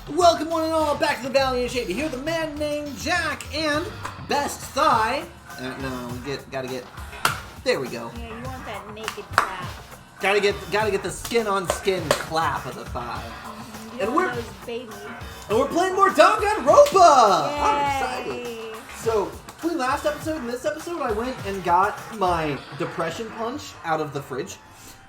Welcome one and all back to the Valley of Shade. Here, the man named Jack and Best Thigh. Gotta get. There we go. Yeah, you want that naked clap. Gotta get the skin on skin clap of the thigh. Mm-hmm. And we're baby. And we're playing more Danganropa. Yay. I'm excited. So between last episode and this episode, I went and got my depression punch out of the fridge.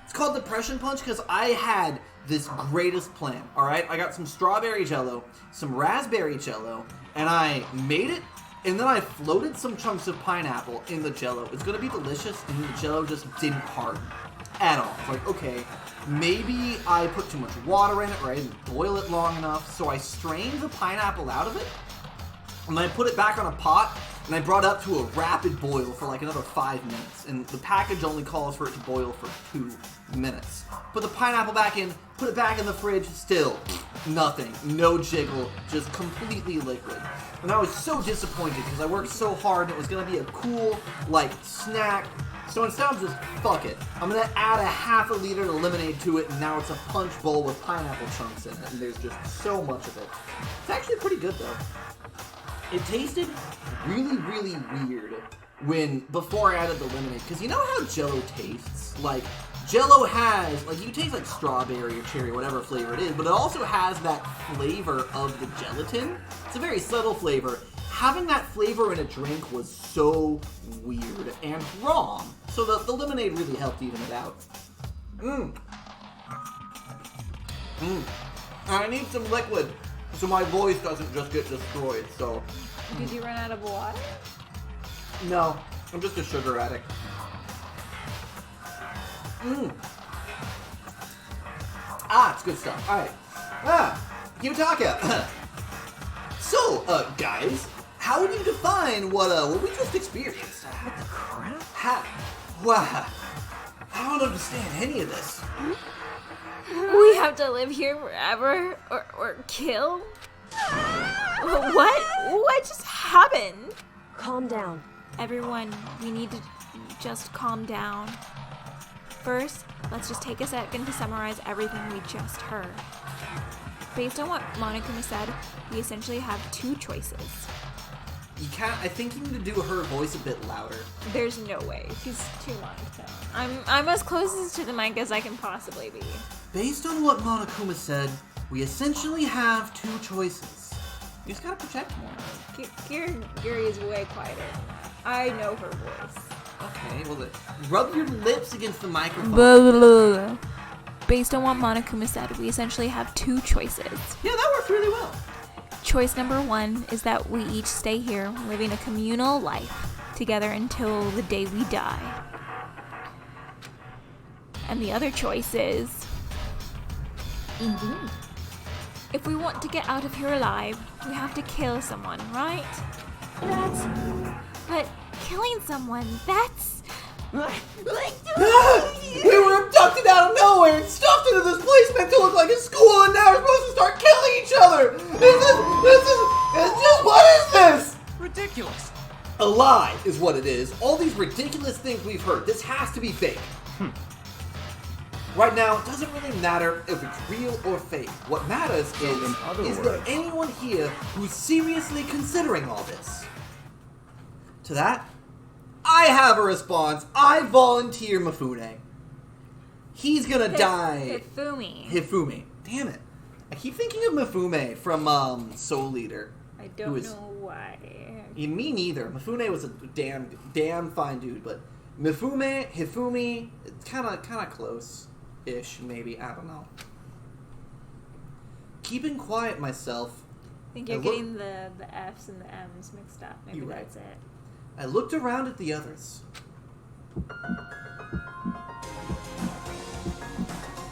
It's called depression punch because I had this greatest plan, all right? I got some strawberry jello, some raspberry jello, and I made it, and then I floated some chunks of pineapple in the jello. It's gonna be delicious, and the jello just didn't harden at all. It's like, okay, maybe I put too much water in it, or I didn't boil it long enough, so I strained the pineapple out of it, and then I put it back on a pot, and I brought it up to a rapid boil for like another 5 minutes. And the package only calls for it to boil for 2 minutes. Put the pineapple back in, put it back in the fridge, still nothing. No jiggle, just completely liquid. And I was so disappointed because I worked so hard and it was going to be a cool, like, snack. So instead of just, fuck it, I'm going to add a half a liter of lemonade to it, and now it's a punch bowl with pineapple chunks in it, and there's just so much of it. It's actually pretty good, though. It tasted really, really weird before I added the lemonade, because you know how Jello tastes? Like, Jello has, like, you taste like strawberry or cherry, whatever flavor it is, but it also has that flavor of the gelatin. It's a very subtle flavor. Having that flavor in a drink was so weird and wrong. So the lemonade really helped even it out. I need some liquid so my voice doesn't just get destroyed, so. Did you run out of water? No, I'm just a sugar addict. It's good stuff. All right. Kiyotaka. So, guys, how would you define what we just experienced? What the crap? Wow. I don't understand any of this. We have to live here forever or kill? What? What just happened? Calm down. Everyone, we need to just calm down. First, let's just take a second to summarize everything we just heard. Based on what Monokuma said, we essentially have two choices. I think you need to do her voice a bit louder. There's no way. She's too monotone. I'm as closest to the mic as I can possibly be. Based on what Monokuma said, we essentially have two choices. You just gotta project more. Giri is way quieter than that. I know her voice. Okay, well, rub your lips against the microphone. Blah, blah, blah. Based on what Monokuma said, we essentially have two choices. Yeah, that worked really well. Choice number one is that we each stay here, living a communal life together until the day we die. And the other choice is... if we want to get out of here alive, we have to kill someone, right? But killing someone, that's... We were abducted out of nowhere and stuffed into this place meant to look like a school, and now we're supposed to start killing each other! What is this? Ridiculous. A lie is what it is. All these ridiculous things we've heard. This has to be fake. Right now, it doesn't really matter if it's real or fake. What matters is there anyone here who's seriously considering all this? To that, I have a response. I volunteer Mifune. He's gonna die. Hifumi. Damn it. I keep thinking of Mifune from Soul Eater. I don't know why. Yeah, me neither. Mifune was a damn fine dude, but Hifumi, it's kind of close-ish, maybe. I don't know. Keeping quiet myself. I think you're getting the F's and the M's mixed up. Maybe that's it. I looked around at the others.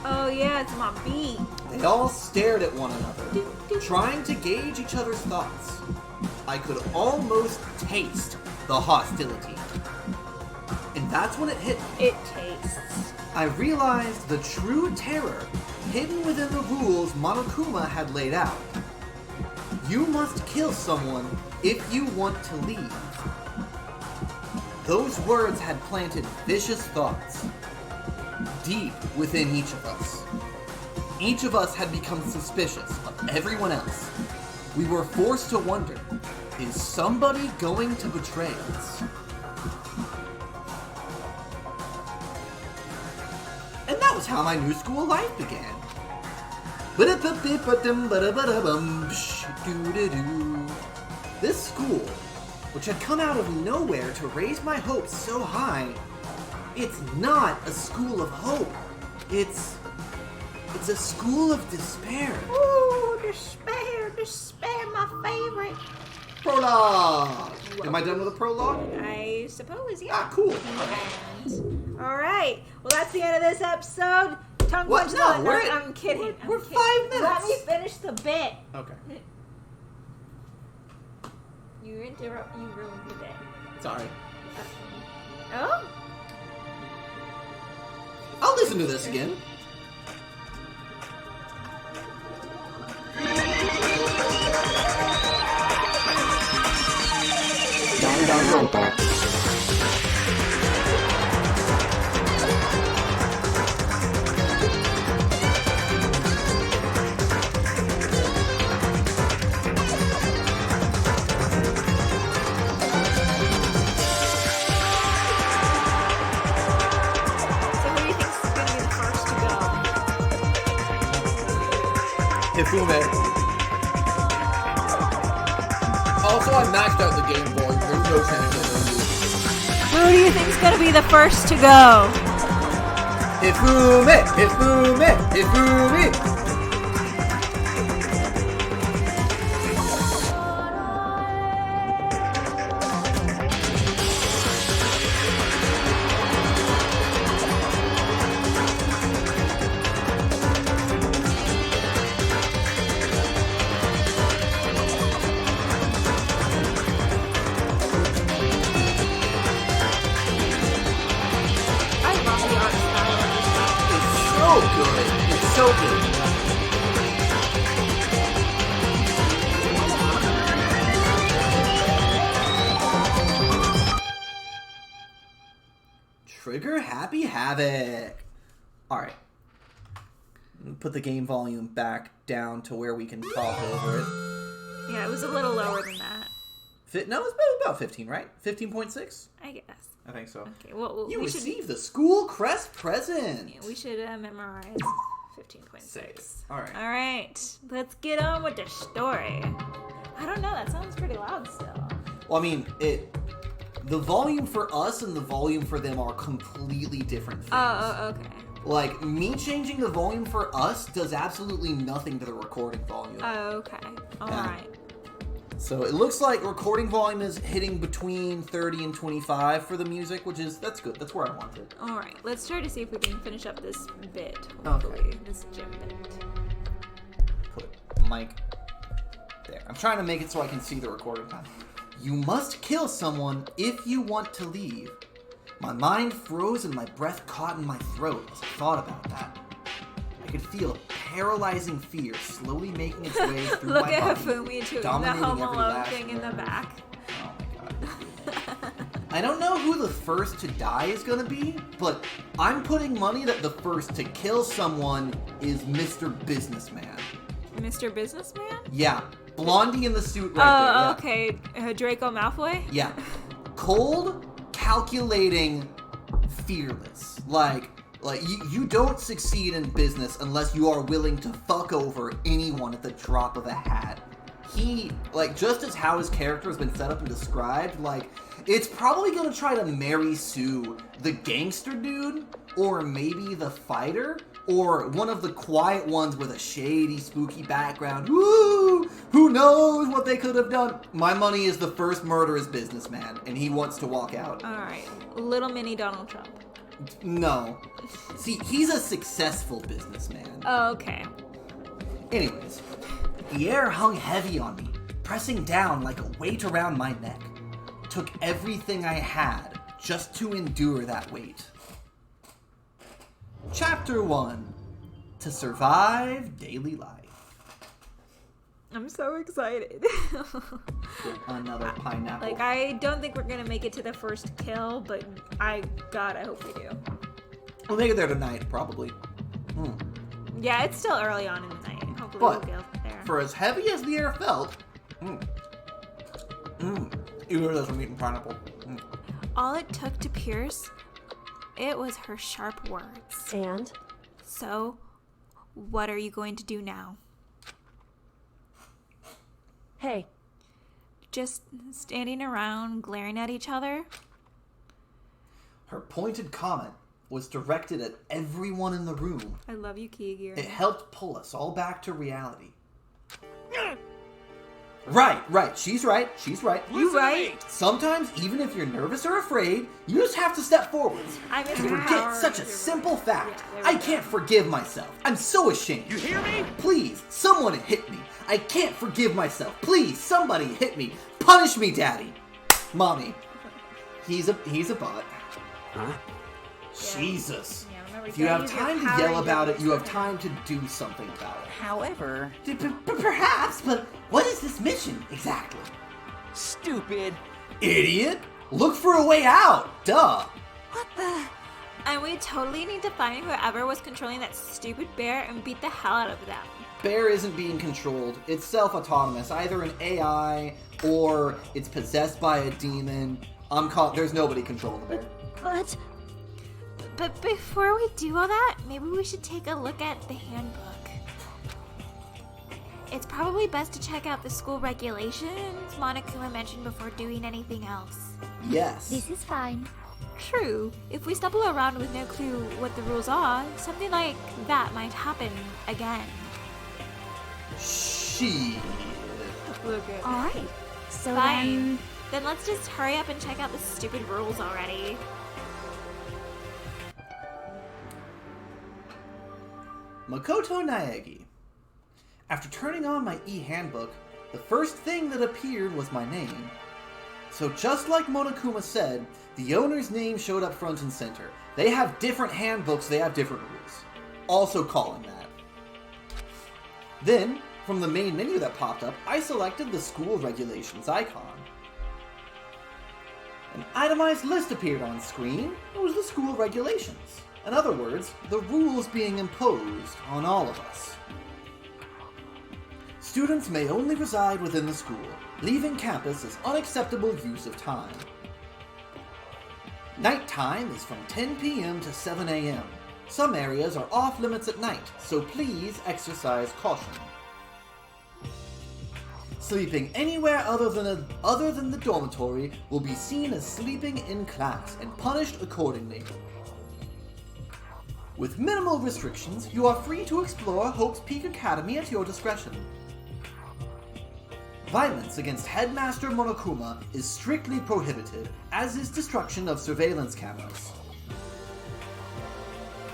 Oh yeah, it's my beat. They all stared at one another, trying to gauge each other's thoughts. I could almost taste the hostility. And that's when it hit me. It tastes. I realized the true terror hidden within the rules Monokuma had laid out. You must kill someone if you want to leave. Those words had planted vicious thoughts deep within each of us. each of us had become suspicious of everyone else, we were forced to wonder, is somebody going to betray us? And that was how my new school life began. This school, which had come out of nowhere to raise my hopes so high, it's not a school of hope. It's a school of despair. Ooh, despair, my favorite. Prologue! Am I done with the prologue? I suppose, yeah. Ah, cool. All right. Well, that's the end of this episode. Tongue What? punch. No, I'm kidding. we're I'm kidding. 5 minutes. Let me finish the bit. Okay. You ruined the bit. Sorry. Oh? I'll listen to this again. Danganropa. Hifume. Also, I maxed out the Game Boy. There's no chance I know you. Who do you think's gonna be the first to go? Hifume! Hifume! Hifume! So good. Trigger Happy Havoc. Alright. Put the game volume back down to where we can talk over it. Yeah, it was a little lower than that. No, it's about 15, right? 15.6? I guess. I think so. Okay, well, you we received the school crest present. Yeah, we should memorize 15.6. All right. All right. Let's get on with the story. I don't know. That sounds pretty loud still. Well, I mean, the volume for us and the volume for them are completely different things. Oh, okay. Like, me changing the volume for us does absolutely nothing to the recording volume. Oh, okay. All right. So it looks like recording volume is hitting between 30 and 25 for the music, that's good. That's where I want it. All right. Let's try to see if we can finish up this bit. Hopefully. Okay. This gym bit. Put mic there. I'm trying to make it so I can see the recording time. You must kill someone if you want to leave. My mind froze and my breath caught in my throat as I thought about that. I could feel a paralyzing fear slowly making its way through Look my at body, Hifumi doing the dominating Home every Alone last thing in the word. back. Oh my god. I don't know who the first to die is gonna be, but I'm putting money that the first to kill someone is Mr. Businessman. Mr. Businessman? Yeah. Blondie in the suit right there. Yeah. Okay. Draco Malfoy? Yeah. Cold, calculating, fearless. Like you don't succeed in business unless you are willing to fuck over anyone at the drop of a hat. He, just as how his character has been set up and described, it's probably gonna try to marry Sue, the gangster dude, or maybe the fighter, or one of the quiet ones with a shady, spooky background. Woo! Who knows what they could have done? My money is the first murderous businessman, and he wants to walk out. Alright. Little mini Donald Trump. No. See, he's a successful businessman. Oh, okay. Anyways, the air hung heavy on me, pressing down like a weight around my neck. Took everything I had just to endure that weight. Chapter 1. To survive daily life. I'm so excited. Get another pineapple. I don't think we're gonna make it to the first kill, but I hope we do. We'll make it there tonight, probably. Yeah, it's still early on in the night. Hopefully But we'll get there. for as heavy as the air felt, even though I'm eating pineapple. All it took to pierce, it was her sharp words. And? So, what are you going to do now? Hey, Just standing around, glaring at each other? Her pointed comment was directed at everyone in the room. I love you, Kiagir. It helped pull us all back to reality. Right. She's right. You right? Sometimes, even if you're nervous or afraid, you just have to step forwards. I miss and your forget power. such a simple fact. Yeah, there we I can't forgive myself. I'm so ashamed. You hear me? Please, someone hit me. I can't forgive myself. Please, somebody hit me. Punish me, Daddy. Mommy. He's a bot. Huh? Jesus. Yeah, remember, If you have use your time to Power yell about Rangers it, you have weapon. time to do something about it. However, Perhaps, but what is this mission exactly? stupid. Idiot! Look for a way out! Duh! What the? And we totally need to find whoever was controlling that stupid bear and beat the hell out of them. Bear isn't being controlled. It's self-autonomous. Either an AI or it's possessed by a demon. There's nobody controlling the bear. But before we do all that, maybe we should take a look at the handbook. It's probably best to check out the school regulations Monokuma mentioned before doing anything else. Yes. this is fine. True, if we stumble around with no clue what the rules are, something like that might happen again. She. Look at Alright, so Fine. Then let's just hurry up and check out the stupid rules already. Makoto Naegi. After turning on my e-handbook, the first thing that appeared was my name. So just like Monokuma said, the owner's name showed up front and center. They have different handbooks, they have different rules. Also calling that. Then, from the main menu that popped up, I selected the school regulations icon. An itemized list appeared on screen. It was the school regulations. In other words, the rules being imposed on all of us. Students may only reside within the school. Leaving campus is unacceptable use of time. Nighttime is from 10 p.m. to 7 a.m. Some areas are off limits at night, so please exercise caution. Sleeping anywhere other than the dormitory will be seen as sleeping in class and punished accordingly. With minimal restrictions, you are free to explore Hope's Peak Academy at your discretion. Violence against Headmaster Monokuma is strictly prohibited, as is destruction of surveillance cameras.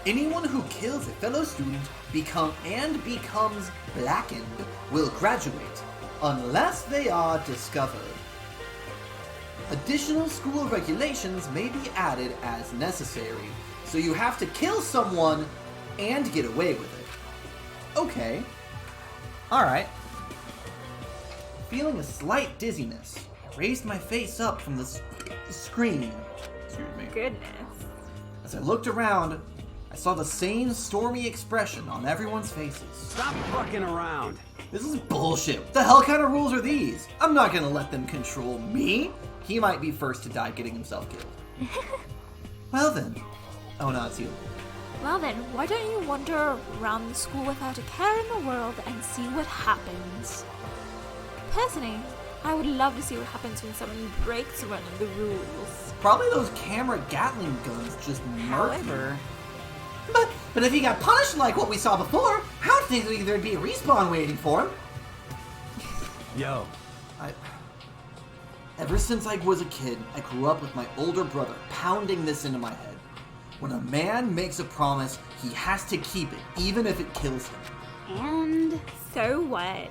Anyone who kills a fellow student becomes blackened will graduate, unless they are discovered. Additional school regulations may be added as necessary, so you have to kill someone and get away with it. Okay. Alright. Feeling a slight dizziness, I raised my face up from the screen. Excuse me. Goodness. As I looked around, I saw the same stormy expression on everyone's faces. Stop fucking around. This is bullshit. What the hell kind of rules are these? I'm not gonna let them control me. He might be first to die getting himself killed. Well then. Oh no, it's you. Well then, why don't you wander around the school without a care in the world and see what happens? Personally, I would love to see what happens when someone breaks one of the rules. Probably those camera Gatling guns just murk you. However, But if he got punished like what we saw before, how do you think there'd be a respawn waiting for him? Yo, Ever since I was a kid, I grew up with my older brother pounding this into my head. When a man makes a promise, he has to keep it, even if it kills him. And So what?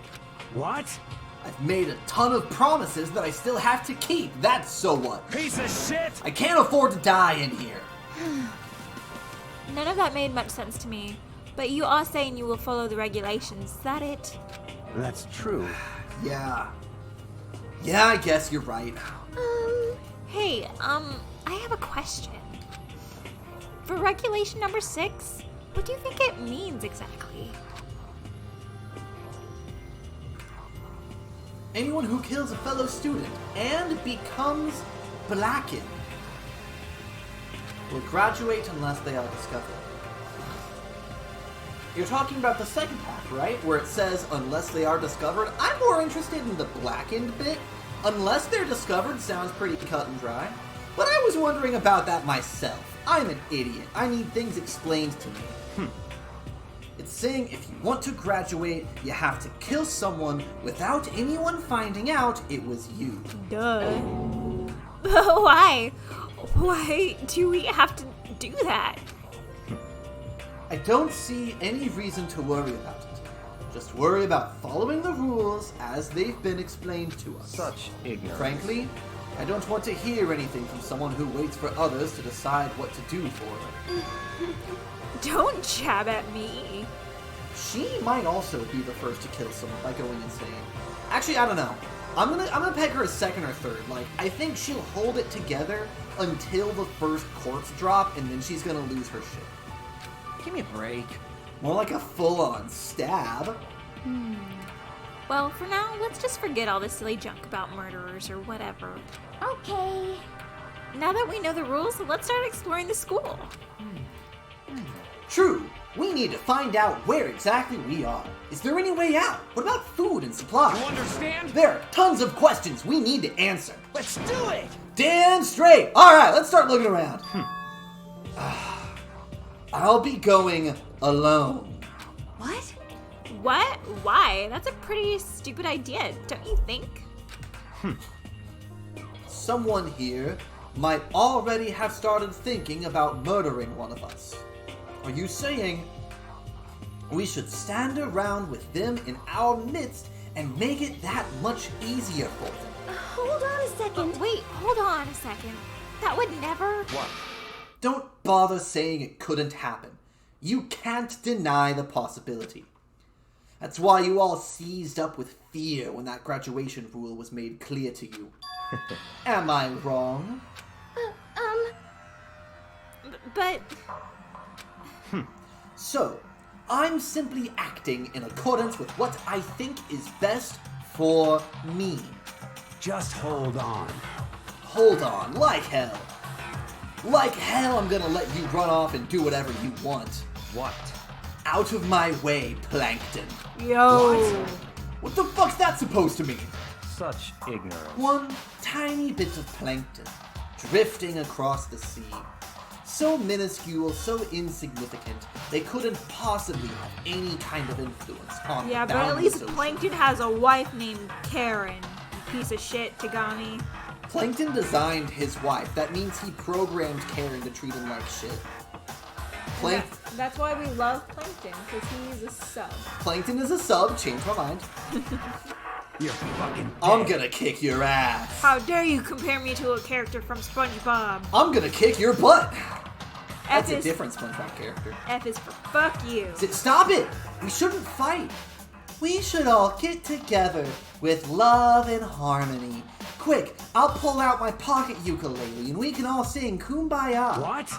what? I've made a ton of promises that I still have to keep. That's so what. Piece of shit! I can't afford to die in here. None of that made much sense to me. But you are saying you will follow the regulations, is that it? That's true. Yeah, I guess you're right. Hey, I have a question. For regulation number 6, What do you think it means exactly? Anyone who kills a fellow student and becomes blackened will graduate unless they are discovered. You're talking about the second half, right? Where it says, unless they are discovered. I'm more interested in the blackened bit. Unless they're discovered sounds pretty cut and dry. But I was wondering about that myself. I'm an idiot. I need things explained to me. It's saying if you want to graduate, you have to kill someone without anyone finding out it was you. Duh. Why? Why do we have to do that? I don't see any reason to worry about it. Just worry about following the rules as they've been explained to us. Such ignorance. Frankly, I don't want to hear anything from someone who waits for others to decide what to do for her. Don't jab at me. She might also be the first to kill someone by going insane. Actually, I don't know. I'm gonna peg her as second or third. Like, I think she'll hold it together until the first corpse drop, and then she's gonna lose her shit. Give me a break. More like a full-on stab. Well, for now, let's just forget all this silly junk about murderers or whatever. Okay. Now that we know the rules, let's start exploring the school. True. We need to find out where exactly we are. Is there any way out? What about food and supplies? You understand? There are tons of questions we need to answer. Let's do it! Damn straight! Alright, let's start looking around. I'll be going alone. What? What? Why? That's a pretty stupid idea, don't you think? Someone here might already have started thinking about murdering one of us. Are you saying we should stand around with them in our midst and make it that much easier for them? Hold on a second. Wait, hold on a second. That would never... What? Don't bother saying it couldn't happen. You can't deny the possibility. That's why you all seized up with fear when that graduation rule was made clear to you. Am I wrong? But... So, I'm simply acting in accordance with what I think is best for me. Just hold on. Hold on, like hell. Like hell I'm gonna let you run off and do whatever you want. What? Out of my way, Plankton. Yo. What the fuck's that supposed to mean? Such ignorance. One tiny bit of plankton drifting across the sea. So minuscule, so insignificant, they couldn't possibly have any kind of influence on Yeah, the but at boundless least ocean. Plankton has a wife named Karen. You piece of shit, Tagami. Plankton designed his wife. That means he programmed Karen to treat him like shit. That's why we love Plankton, because he's a sub. Plankton is a sub. Change my mind. You're fucking dead. I'm gonna kick your ass. How dare you compare me to a character from SpongeBob? I'm gonna kick your butt. F That's a is, different SpongeBob character. F is for fuck you. Stop it! We shouldn't fight. We should all get together with love and harmony. Quick, I'll pull out my pocket ukulele and we can all sing Kumbaya. What?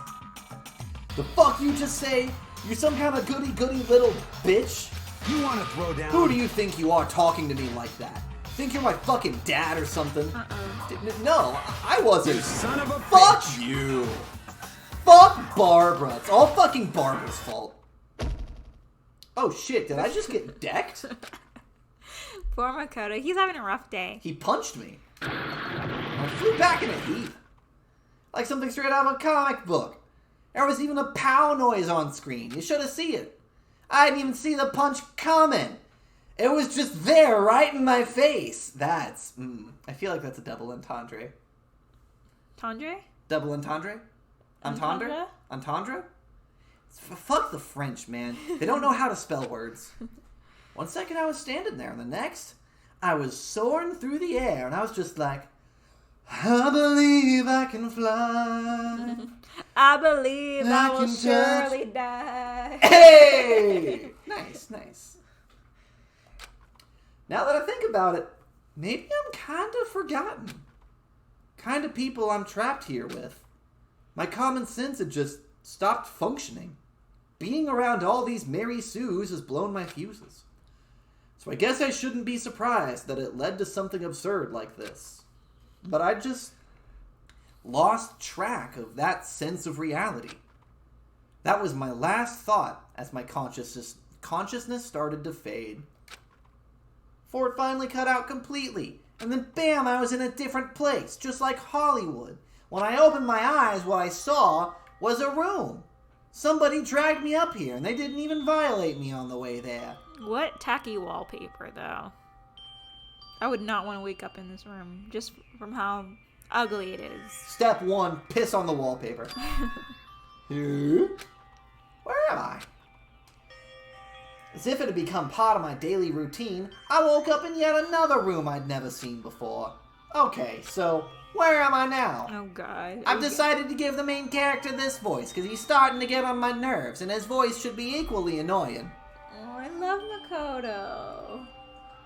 The fuck you just say? You're some kind of goody-goody little bitch? You want to throw down? Who do you think you are talking to me like that? Think you're my fucking dad or something? No, I wasn't. You son of a Fuck bitch. you. Fuck Barbara. It's all fucking Barbara's fault. Oh shit, did I just get decked? Poor Makoto, he's having a rough day. He punched me. I flew back in a heap. Like something straight out of a comic book. There was even a pow noise on screen. You should have seen it. I didn't even see the punch coming. It was just there, right in my face. That's, I feel like that's a double entendre. Tandre? Double entendre? Entendre? Entendre? Fuck the French, man. They don't know how to spell words. One second I was standing there, and the next, I was soaring through the air, and I was just like, I believe I can fly. I believe I will can surely die. Hey! Nice, nice. Now that I think about it, maybe I'm kind of forgotten. Kind of people I'm trapped here with. My common sense had just stopped functioning. being around all these Mary Sues has blown my fuses. So I guess I shouldn't be surprised that it led to something absurd like this. But I just lost track of that sense of reality. That was my last thought as my consciousness started to fade. Before it finally cut out completely, and then bam, I was in a different place, just like Hollywood. When I opened my eyes, what I saw was a room. Somebody dragged me up here, and they didn't even violate me on the way there. What tacky wallpaper, though. I would not want to wake up in this room, just from how ugly it is. Step 1, piss on the wallpaper. Where am I? As if it had become part of my daily routine, I woke up in yet another room I'd never seen before. Okay, so where am I now? Oh god. I've decided to give the main character this voice because he's starting to get on my nerves, and his voice should be equally annoying. Oh, I love Makoto.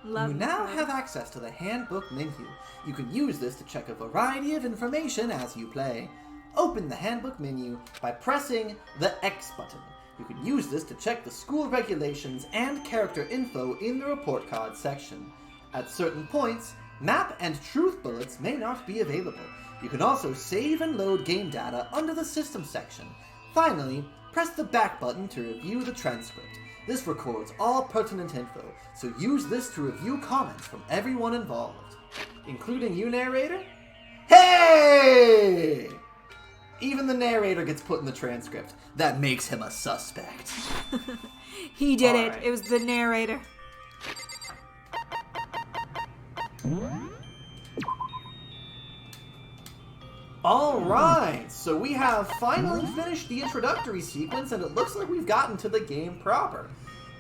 You now have access to the handbook menu. You can use this to check a variety of information as you play. Open the handbook menu by pressing the X button. You can use this to check the school regulations and character info in the report card section. At certain points, map and truth bullets may not be available. You can also save and load game data under the system section. Finally, press the back button to review the transcript. This records all pertinent info, so use this to review comments from everyone involved. Including you, narrator? Hey! Even the narrator gets put in the transcript. That makes him a suspect. He did All it. right. It was the narrator. Alright, so we have finally finished the introductory sequence, and it looks like we've gotten to the game proper.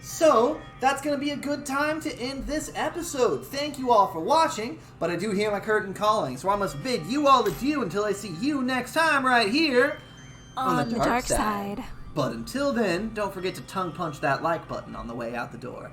So, that's going to be a good time to end this episode. Thank you all for watching, but I do hear my curtain calling, so I must bid you all adieu until I see you next time right here On the dark side. But until then, don't forget to tongue punch that like button on the way out the door.